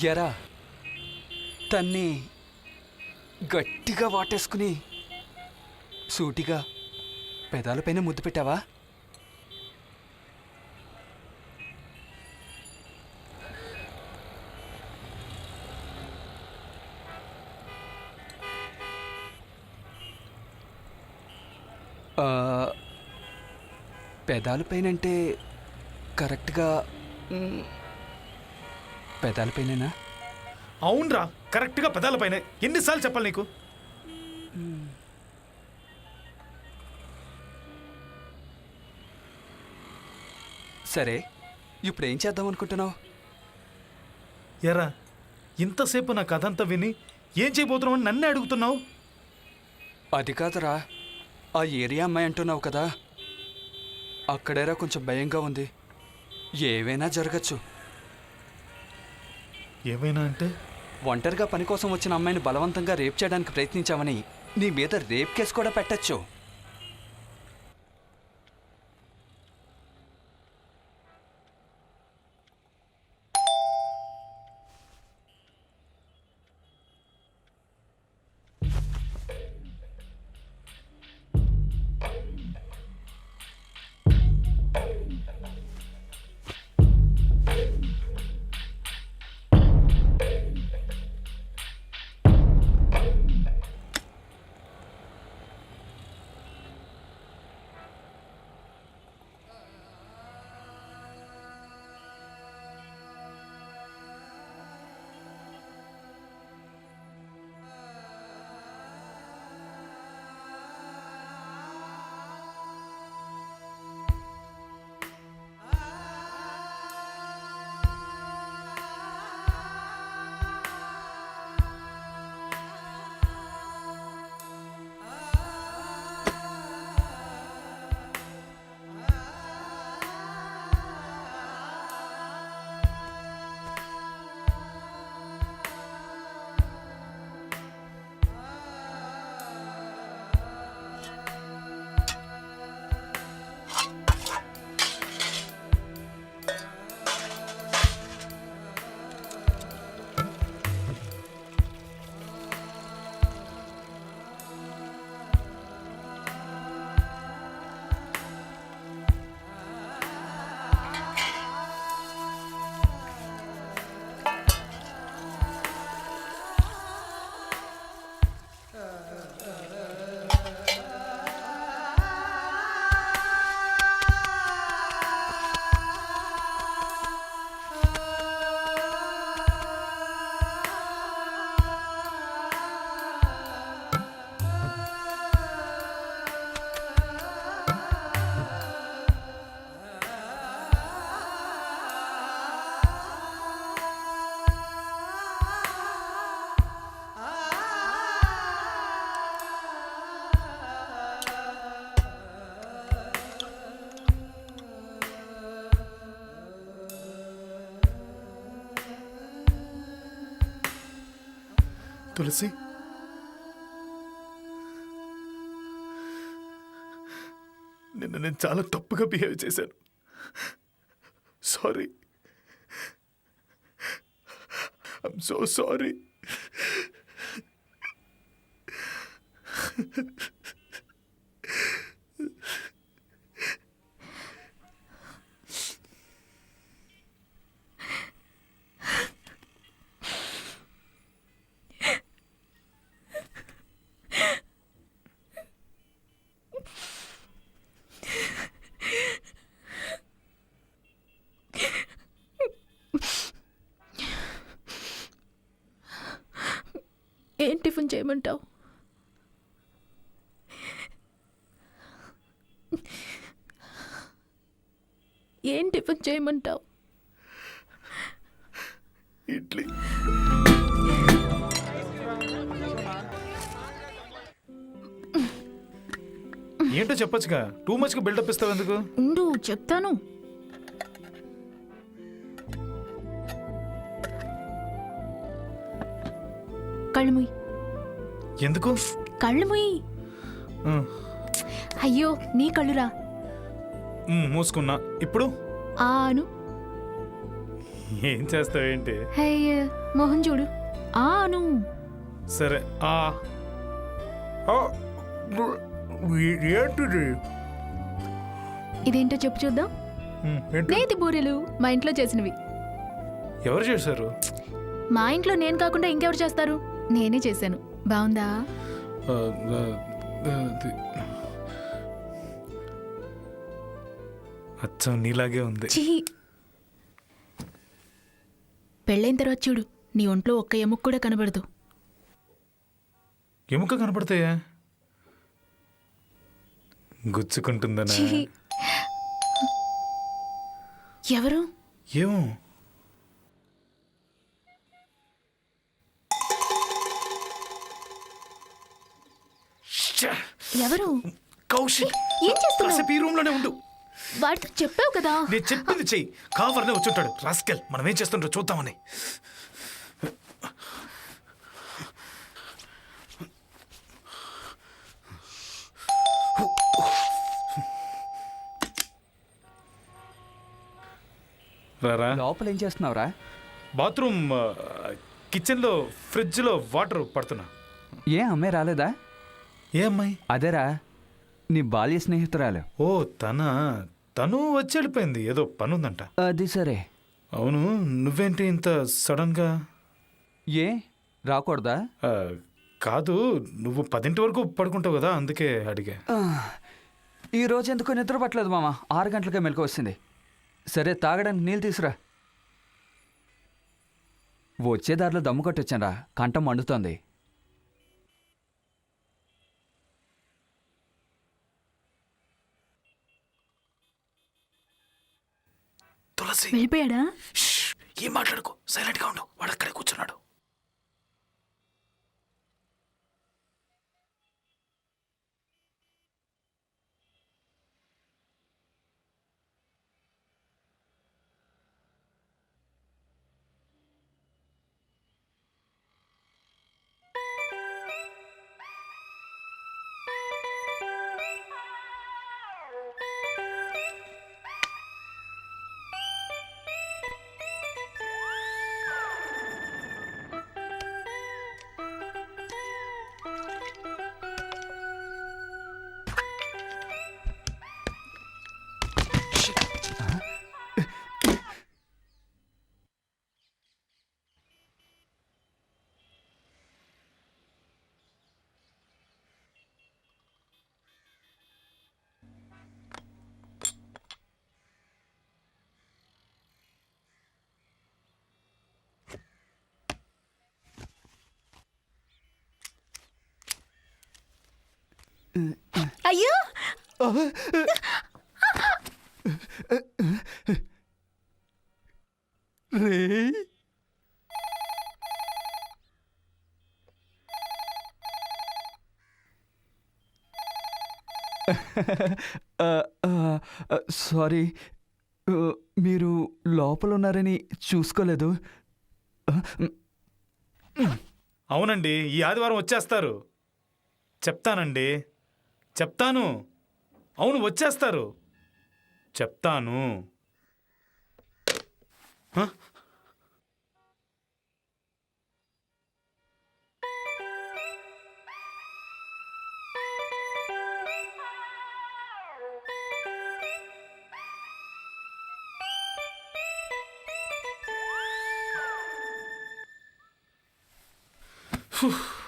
ఎరా తన్ని గట్టిగా వాటేసుకుని సూటిగా పెదాలపైన ముద్దు పెట్టావా? పెదాలపైనంటే కరెక్ట్గా పెదాలపైనేనా? అవునరా, కరెక్ట్గా పెదాలపైనే. ఎన్నిసార్లు చెప్పాలి నీకు? సరే, ఇప్పుడు ఏం చేద్దాం అనుకుంటున్నావు? ఎరా, ఇంతసేపు నా కథ అంతా విని ఏం చేయబోతున్నావు అని నన్నే అడుగుతున్నావు? అది కాదురా, ఆ ఏరియా అమ్మాయి అంటున్నావు కదా, అక్కడేరా కొంచెం భయంగా ఉంది. ఏవైనా జరగచ్చు. ఏమైనా అంటే? ఒంటరిగా పని కోసం వచ్చిన అమ్మాయిని బలవంతంగా రేప్ చేయడానికి ప్రయత్నించామని నీ మీద రేప్ కేసు కూడా పెట్టచ్చు. తులసి, నిన్న నేను చాలా తప్పుగా బిహేవ్ చేశాను. Sorry, I'm so sorry. ఏం టిఫిన్ చేయమంటావు? ఏం టిఫిన్ చేయమంటావు? ఇడ్లీ. ఏంటో చెప్పొచ్చుగా, టూ మచ్గా బిల్డప్ ఇస్తావు ఎందుకు? ఉండు చెప్తాను. కళ్ళు మూయి. ఎందుకు? కళ్ళు మూయి. అయ్యో నీ కళ్ళురా. మూసుకున్నా. ఇప్పుడు ఆను. ఏం చేస్తావేంటి? అయ్యో మోహన్ చూడు. అను. సరే ఏంటిది? ఇదేంటో చెప్పు చూద్దాం. ఏంటి? నేతి బూరెలు మా ఇంట్లో చేసినవి. ఎవరు చేశారు? మా ఇంట్లో నేను కాకుండా ఇంకెవరు చేస్తారు? నేనే చేశాను. బాగుందా? అచ్చం నీలాగే ఉంది. ఛీ! పెళ్ళైన తర్వాత చూడు, నీ ఒంట్లో ఒక్క ఎముక కూడా కనబడదు. ఎముక కనపడతాయా? గుచ్చుకుంటుందనా? ఛీ! ఎవరు? ఏమో. ఎవరు? కౌశిక్, ఏం చేస్తున్నావు? కాసేపు ఈ రూమ్ లోనే ఉండు. వాడితో చెప్పావు కదా. నేను చెప్పింది చెయ్యి. కావర్నే వచ్చుంటాడు రాస్కెల్. మనం ఏం చేస్తుంటో చూద్దామని. రారా. లోపల ఏం చేస్తున్నావురా? బాత్రూమ్ కిచెన్లో ఫ్రిడ్జ్లో వాటర్ పడుతున్నా. ఏ అమ్మాయి రాలేదా? ఏ అమ్మాయి? అదేరా, నీ బాల్య స్నేహితురాలు. ఓ తను వచ్చి వెళ్ళిపోయింది. ఏదో పని ఉందంట. అది సరే. అవును, నువ్వేంటి ఇంత సడన్గా? ఏ రాకూడదా? కాదు, నువ్వు 10 వరకు పడుకుంటావు కదా, అందుకే అడిగా. ఈ రోజు ఎందుకో నిద్ర పట్టలేదు మామ. 6 గంటలకే మెలకు వస్తుంది. సరే, తాగడానికి నీళ్ళు తీసురా. వచ్చే దారిలో దమ్ము కొట్టొచ్చానరా, కంఠం మండుతోంది. తులసి, వెళ్ళిపోయాడా? ఏం మాట్లాడుకో, సైలెంట్గా ఉండు. వాడు అక్కడే కూర్చున్నాడు. అయ్యో! రే, సారీ, మీరు లోపల ఉన్నారని చూసుకోలేదు. అవునండి, ఈ ఆదివారం వచ్చేస్తారు. చెప్తానండి, చెప్తాను. అవును, వచ్చేస్తారు. చెప్తాను. హ? Whew.